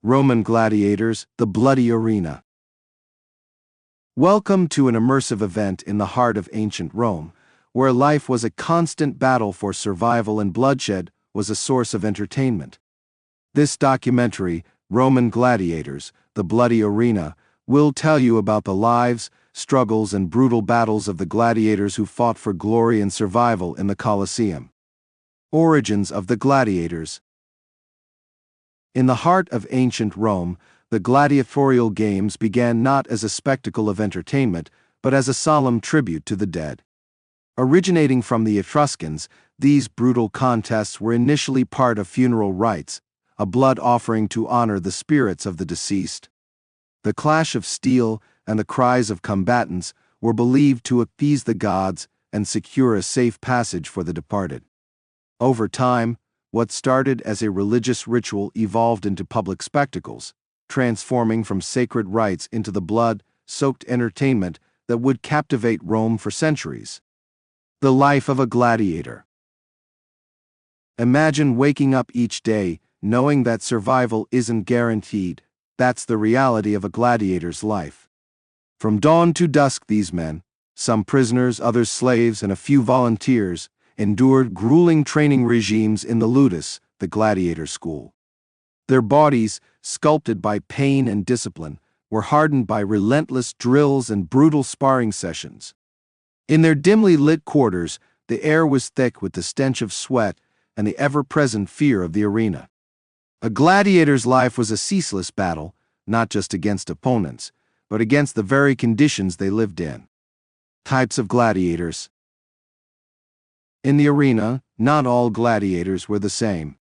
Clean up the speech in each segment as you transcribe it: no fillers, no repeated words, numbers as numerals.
Roman gladiators, the bloody arena. Welcome to an immersive event in the heart of ancient Rome, where life was a constant battle for survival and bloodshed was a source of entertainment. This documentary, Roman Gladiators, the Bloody Arena, will tell you about the lives, struggles, and brutal battles of the gladiators who fought for glory and survival in the Colosseum. Origins of the gladiators. In the heart of ancient Rome, the Gladiatorial Games began not as a spectacle of entertainment, but as a solemn tribute to the dead. Originating from the Etruscans, these brutal contests were initially part of funeral rites, a blood offering to honor the spirits of the deceased. The clash of steel and the cries of combatants were believed to appease the gods and secure a safe passage for the departed. Over time, what started as a religious ritual evolved into public spectacles, transforming from sacred rites into the blood-soaked entertainment that would captivate Rome for centuries. The life of a gladiator. Imagine waking up each day knowing that survival isn't guaranteed. That's the reality of a gladiator's life. From dawn to dusk, these men, some prisoners, others slaves, and a few volunteers, endured grueling training regimes in the ludus, the gladiator school. Their bodies, sculpted by pain and discipline, were hardened by relentless drills and brutal sparring sessions. In their dimly lit quarters, the air was thick with the stench of sweat and the ever-present fear of the arena. A gladiator's life was a ceaseless battle, not just against opponents, but against the very conditions they lived in. Types of gladiators. In the arena, not all gladiators were the same.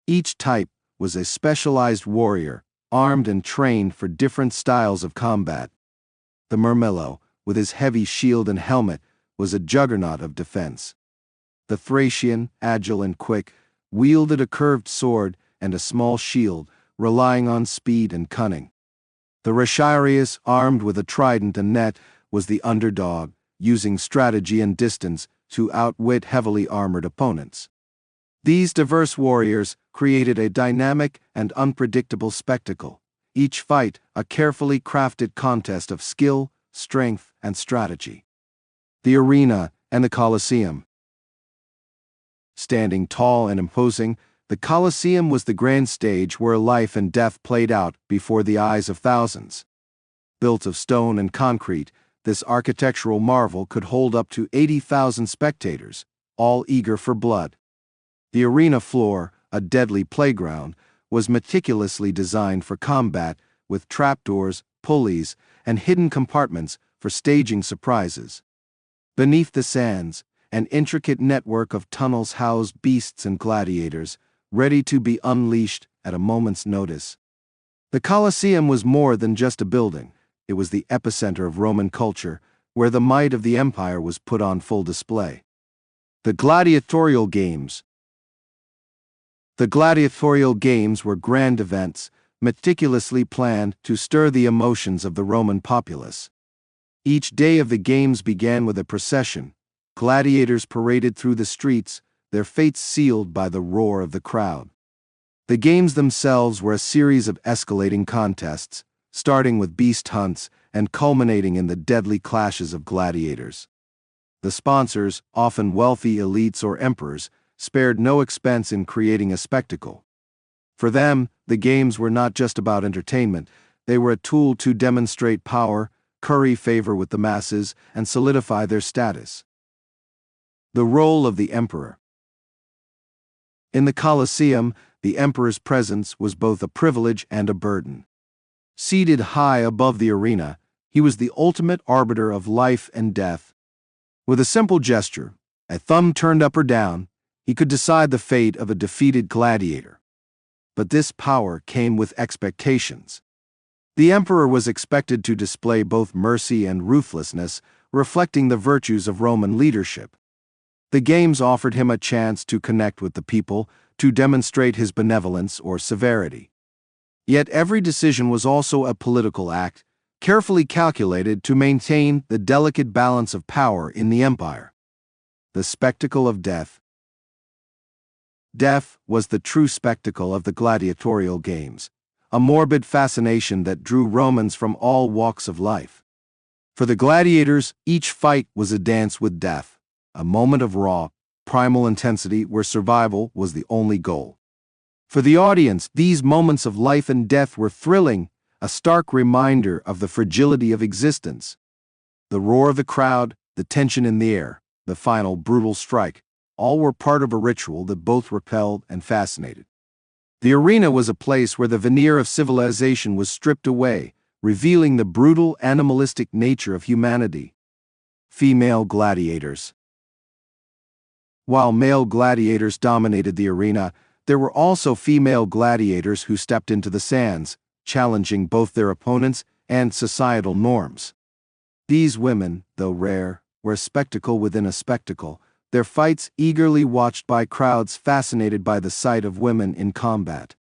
Each type was a specialized warrior, armed and trained for different styles of combat. The Murmillo, with his heavy shield and helmet, was a juggernaut of defense. The Thracian, agile and quick, wielded a curved sword and a small shield, relying on speed and cunning. The Retiarius, armed with a trident and net, was the underdog, using strategy and distance to outwit heavily armored opponents. These diverse warriors created a dynamic and unpredictable spectacle, each fight a carefully crafted contest of skill, strength, and strategy. The arena and the Coliseum. Standing tall and imposing, the Coliseum was the grand stage where life and death played out before the eyes of thousands. Built of stone and concrete, this architectural marvel could hold up to 80,000 spectators, all eager for blood. The arena floor, a deadly playground, was meticulously designed for combat, with trapdoors, pulleys, and hidden compartments for staging surprises. Beneath the sands, an intricate network of tunnels housed beasts and gladiators, ready to be unleashed at a moment's notice. The Colosseum was more than just a building. It was the epicenter of Roman culture, where the might of the empire was put on full display. The Gladiatorial Games. The Gladiatorial Games were grand events, meticulously planned to stir the emotions of the Roman populace. Each day of the games began with a procession. Gladiators paraded through the streets, their fates sealed by the roar of the crowd. The games themselves were a series of escalating contests, starting with beast hunts and culminating in the deadly clashes of gladiators. The sponsors, often wealthy elites or emperors, spared no expense in creating a spectacle. For them, the games were not just about entertainment, they were a tool to demonstrate power, curry favor with the masses, and solidify their status. The role of the emperor. In the Colosseum, the emperor's presence was both a privilege and a burden. Seated high above the arena, he was the ultimate arbiter of life and death. With a simple gesture, a thumb turned up or down, he could decide the fate of a defeated gladiator. But this power came with expectations. The emperor was expected to display both mercy and ruthlessness, reflecting the virtues of Roman leadership. The games offered him a chance to connect with the people, to demonstrate his benevolence or severity. Yet every decision was also a political act, carefully calculated to maintain the delicate balance of power in the empire. The spectacle of death. Death was the true spectacle of the Gladiatorial Games, a morbid fascination that drew Romans from all walks of life. For the gladiators, each fight was a dance with death, a moment of raw, primal intensity where survival was the only goal. For the audience, these moments of life and death were thrilling, a stark reminder of the fragility of existence. The roar of the crowd, the tension in the air, the final brutal strike, all were part of a ritual that both repelled and fascinated. The arena was a place where the veneer of civilization was stripped away, revealing the brutal, animalistic nature of humanity. Female gladiators. While male gladiators dominated the arena, there were also female gladiators who stepped into the sands, challenging both their opponents and societal norms. These women, though rare, were a spectacle within a spectacle, their fights eagerly watched by crowds fascinated by the sight of women in combat.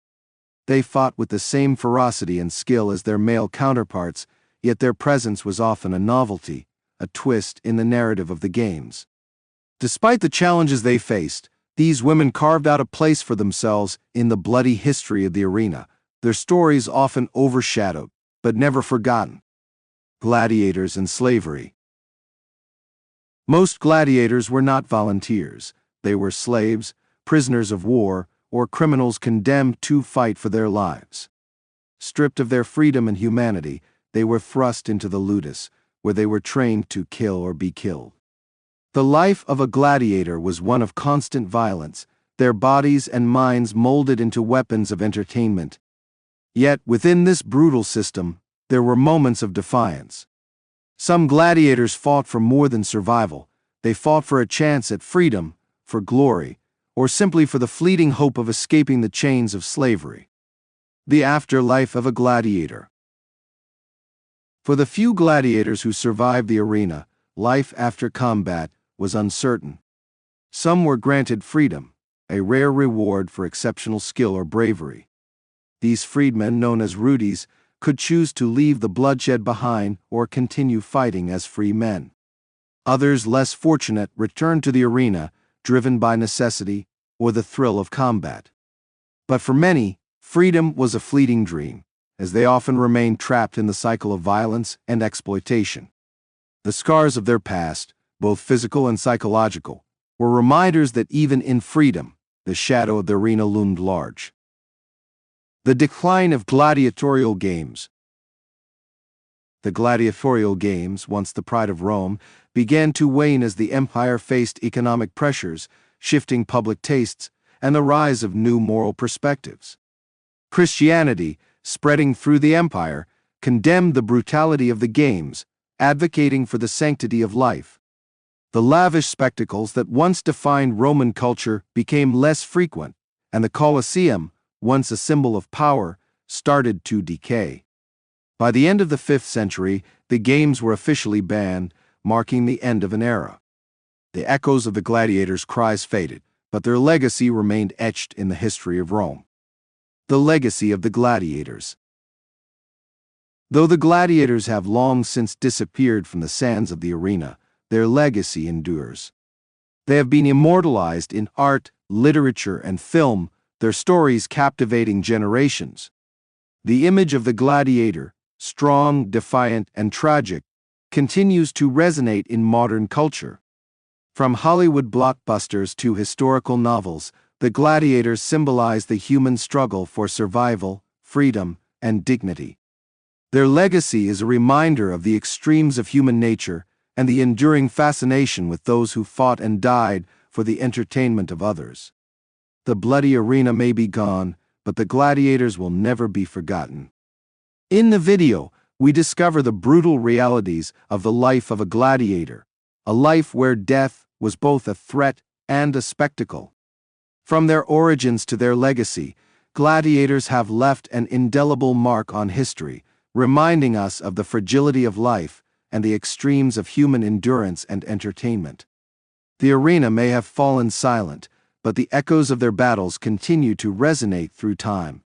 They fought with the same ferocity and skill as their male counterparts, yet their presence was often a novelty, a twist in the narrative of the games. Despite the challenges they faced, these women carved out a place for themselves in the bloody history of the arena, their stories often overshadowed, but never forgotten. Gladiators and slavery. Most gladiators were not volunteers. They were slaves, prisoners of war, or criminals condemned to fight for their lives. Stripped of their freedom and humanity, they were thrust into the ludus, where they were trained to kill or be killed. The life of a gladiator was one of constant violence, their bodies and minds molded into weapons of entertainment. Yet, within this brutal system, there were moments of defiance. Some gladiators fought for more than survival. They fought for a chance at freedom, for glory, or simply for the fleeting hope of escaping the chains of slavery. The afterlife of a gladiator. For the few gladiators who survived the arena, life after combat was uncertain. Some were granted freedom, a rare reward for exceptional skill or bravery. These freedmen, known as rudis, could choose to leave the bloodshed behind or continue fighting as free men. Others, less fortunate, returned to the arena, driven by necessity or the thrill of combat. But for many, freedom was a fleeting dream, as they often remained trapped in the cycle of violence and exploitation. The scars of their past, both physical and psychological, were reminders that even in freedom, the shadow of the arena loomed large. The decline of gladiatorial games. The gladiatorial games, once the pride of Rome, began to wane as the empire faced economic pressures, shifting public tastes, and the rise of new moral perspectives. Christianity, spreading through the empire, condemned the brutality of the games, advocating for the sanctity of life. The lavish spectacles that once defined Roman culture became less frequent, and the Coliseum, once a symbol of power, started to decay. By the end of the 5th century, the games were officially banned, marking the end of an era. The echoes of the gladiators' cries faded, but their legacy remained etched in the history of Rome. The legacy of the gladiators. Though the gladiators have long since disappeared from the sands of the arena, their legacy endures. They have been immortalized in art, literature, and film, their stories captivating generations. The image of the gladiator, strong, defiant, and tragic, continues to resonate in modern culture. From Hollywood blockbusters to historical novels, the gladiators symbolize the human struggle for survival, freedom, and dignity. Their legacy is a reminder of the extremes of human nature and the enduring fascination with those who fought and died for the entertainment of others. The bloody arena may be gone, but the gladiators will never be forgotten. In the video, we discover the brutal realities of the life of a gladiator, a life where death was both a threat and a spectacle. From their origins to their legacy, gladiators have left an indelible mark on history, reminding us of the fragility of life and the extremes of human endurance and entertainment. The arena may have fallen silent, but the echoes of their battles continue to resonate through time.